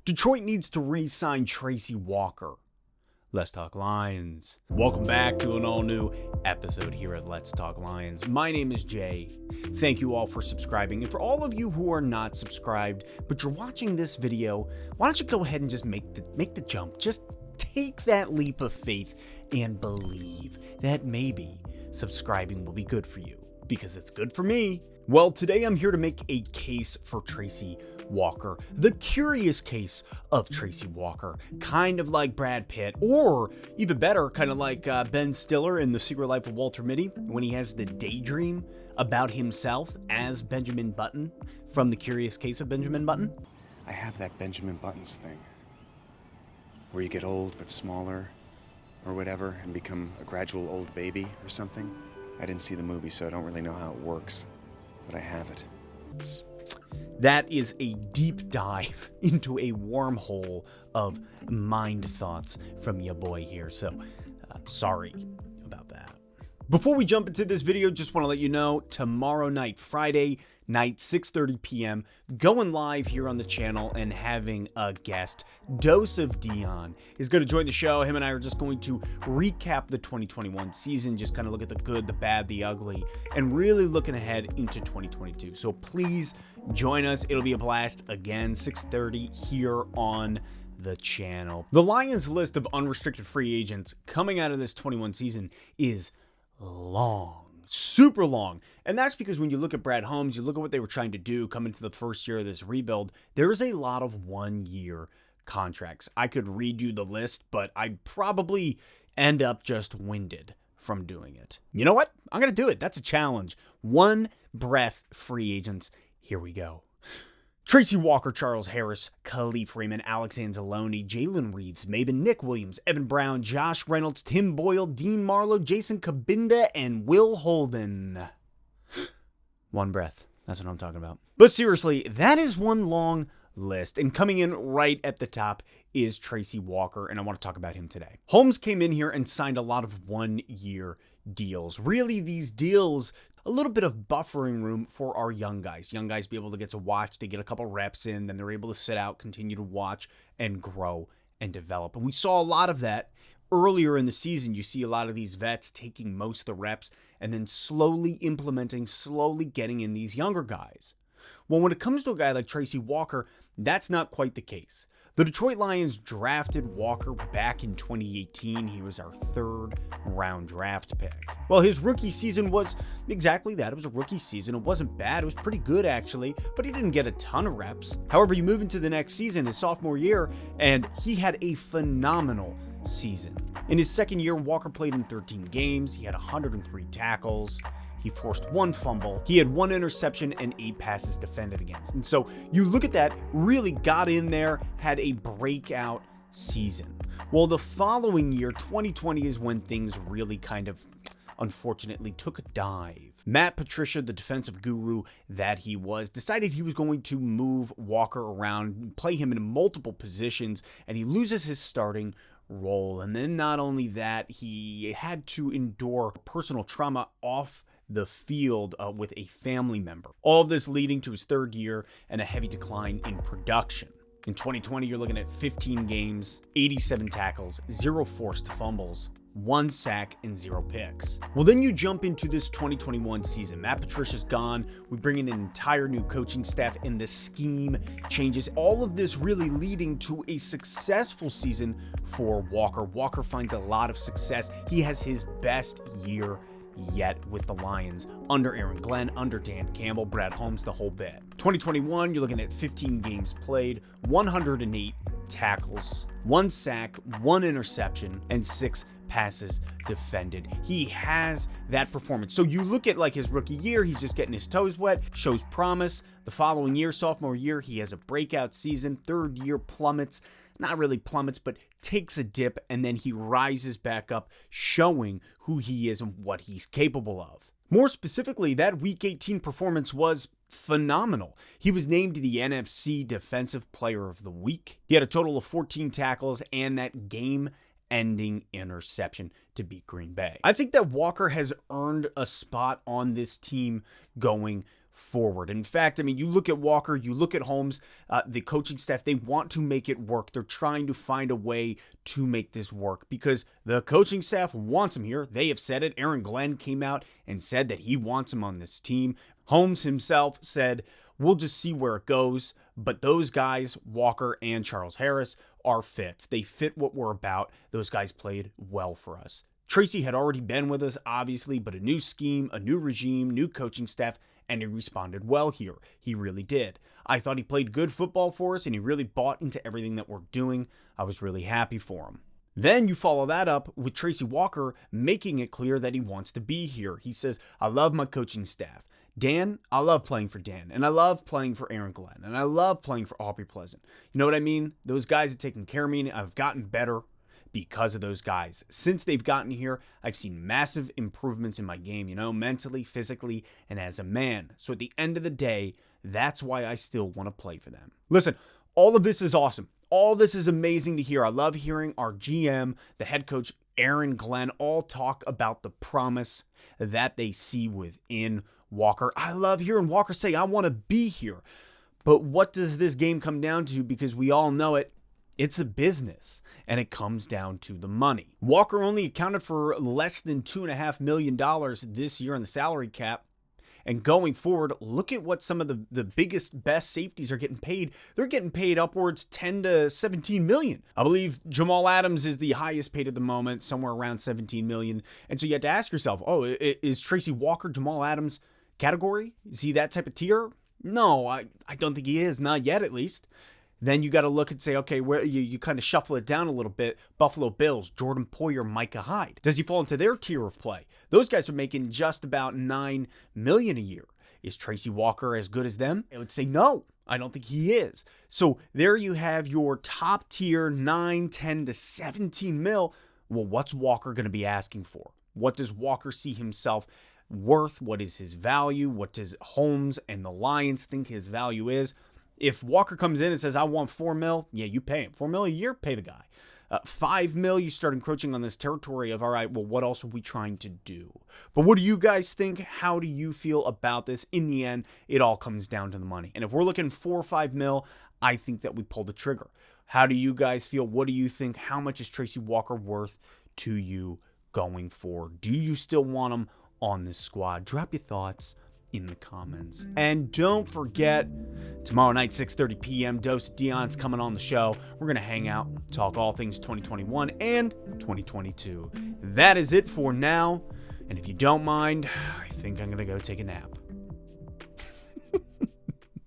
Detroit needs to re-sign Tracy Walker. Let's Talk Lions. Welcome back to an all-new episode here at Let's Talk Lions. My name is Jay. Thank you all for subscribing. And for all of you who are not subscribed, but you're watching this video, why don't you go ahead and just make the jump. Just take that leap of faith and believe that maybe subscribing will be good for you, because it's good for me. Well, today I'm here to make a case for Tracy Walker, the curious case of Tracy Walker, kind of like Brad Pitt, or even better, kind of like Ben Stiller in The Secret Life of Walter Mitty, when he has the daydream about himself as Benjamin Button from The Curious Case of Benjamin Button. I have that Benjamin Buttons thing, where you get old but smaller, or whatever, and become a gradual old baby or something. I didn't see the movie, so I don't really know how it works, but I have it. That is a deep dive into a wormhole of mind thoughts from your boy here, so sorry about that. Before we jump into this video, just want to let you know, tomorrow night, Friday night, 6:30 p.m., going live here on the channel and having a guest. Dose of Dion is going to join the show. Him and I are just going to recap the 2021 season, just kind of look at the good, the bad, the ugly, and really looking ahead into 2022. So please join us. It'll be a blast. Again, 6:30 here on the channel. The Lions list of unrestricted free agents coming out of this 21 season is long, super long. And that's because when you look at Brad Holmes, you look at what they were trying to do coming into the first year of this rebuild, there's a lot of one-year contracts. I could read you the list, but I'd probably end up just winded from doing it. You know what? I'm going to do it. That's a challenge. One breath free agents. Here we go. Tracy Walker, Charles Harris, Khalif Raymond, Alex Anzalone, Jalen Reeves, Maben, Nick Williams, Evan Brown, Josh Reynolds, Tim Boyle, Dean Marlowe, Jason Kabinda, and Will Holden. One breath. That's what I'm talking about. But seriously, that is one long list. And coming in right at the top is Tracy Walker, and I want to talk about him today. Holmes came in here and signed a lot of one-year deals. Really, these deals, a little bit of buffering room for our young guys. Young guys be able to get to watch, they get a couple reps in, then they're able to sit out, continue to watch, and grow and develop. And we saw a lot of that earlier in the season. You see a lot of these vets taking most of the reps and then slowly implementing, slowly getting in these younger guys. Well, when it comes to a guy like Tracy Walker, that's not quite the case. The Detroit Lions drafted Walker back in 2018. He was our third-round draft pick. Well, his rookie season was exactly that. It was a rookie season. It wasn't bad. It was pretty good, actually, but he didn't get a ton of reps. However, you move into the next season, his sophomore year, and he had a phenomenal season. In his second year, Walker played in 13 games. He had 103 tackles. He forced one fumble. He had one interception and 8 passes defended against. And so you look at that, really got in there, had a breakout season. Well, the following year, 2020, is when things really kind of, unfortunately, took a dive. Matt Patricia, the defensive guru that he was, decided he was going to move Walker around, play him in multiple positions, and he loses his starting role. And then not only that, he had to endure personal trauma off the field with a family member. All of this leading to his third year and a heavy decline in production. In 2020, you're looking at 15 games, 87 tackles, 0 forced fumbles, 1 sack, and 0 picks. Well, then you jump into this 2021 season. Matt Patricia's gone. We bring in an entire new coaching staff, and the scheme changes. All of this really leading to a successful season for Walker. Walker finds a lot of success. He has his best year yet with the Lions under Aaron Glenn, under Dan Campbell, Brad Holmes, the whole bit. 2021, you're looking at 15 games played, 108 tackles, 1 sack, 1 interception, and 6 passes defended. He has that performance. So you look at like his rookie year, he's just getting his toes wet, shows promise. The following year, sophomore year, he has a breakout season. Third year plummets, not really plummets, but takes a dip, and then he rises back up, showing who he is and what he's capable of. More specifically, that Week 18 performance was phenomenal. He was named the NFC Defensive Player of the Week. He had a total of 14 tackles and that game-ending interception to beat Green Bay. I think that Walker has earned a spot on this team going forward. In fact, I mean, you look at Walker, you look at Holmes, the coaching staff, they want to make it work. They're trying to find a way to make this work because the coaching staff wants him here. They have said it. Aaron Glenn came out and said that he wants him on this team. Holmes himself said, we'll just see where it goes. But those guys, Walker and Charles Harris, are fits. They fit what we're about. Those guys played well for us. Tracy had already been with us, obviously, but a new scheme, a new regime, new coaching staff, and he responded well here. He really did. I thought he played good football for us, and he really bought into everything that we're doing. I was really happy for him. Then you follow that up with Tracy Walker making it clear that he wants to be here. He says, I love my coaching staff. Dan, I love playing for Dan, and I love playing for Aaron Glenn, and I love playing for Aubrey Pleasant. You know what I mean? Those guys have taken care of me, and I've gotten better because of those guys. Since they've gotten here, I've seen massive improvements in my game, mentally, physically, and as a man. So at the end of the day, that's why I still want to play for them. Listen, all of this is awesome. All this is amazing to hear. I love hearing our GM, the head coach, Aaron Glenn, all talk about the promise that they see within Walker. I love hearing Walker say, I want to be here. But what does this game come down to? Because we all know it. It's a business, and it comes down to the money. Walker only accounted for less than $2.5 million this year on the salary cap. And going forward, look at what some of the biggest, best safeties are getting paid. They're getting paid upwards 10 to 17 million. I believe Jamal Adams is the highest paid at the moment, somewhere around 17 million. And so you have to ask yourself, is Tracy Walker Jamal Adams category? Is he that type of tier? No, I don't think he is, not yet at least. Then you got to look and say, okay, where you kind of shuffle it down a little bit. Buffalo Bills, Jordan Poyer, Micah Hyde. Does he fall into their tier of play? Those guys are making just about $9 million a year. Is Tracy Walker as good as them? I would say no. I don't think he is. So there you have your top tier 9, 10 to 17 mil. Well, what's Walker going to be asking for? What does Walker see himself worth? What is his value? What does Holmes and the Lions think his value is? If Walker comes in and says, I want $4 million, yeah, you pay him. $4 million a year, pay the guy. $5 million, you start encroaching on this territory of, all right, well, what else are we trying to do? But what do you guys think? How do you feel about this? In the end, it all comes down to the money. And if we're looking $4 or $5 million, I think that we pull the trigger. How do you guys feel? What do you think? How much is Tracy Walker worth to you going forward? Do you still want him on this squad? Drop your thoughts in the comments. And don't forget, tomorrow night, 6:30 p.m., Dose Dion's coming on the show. We're going to hang out, talk all things 2021 and 2022. That is it for now. And if you don't mind, I think I'm going to go take a nap.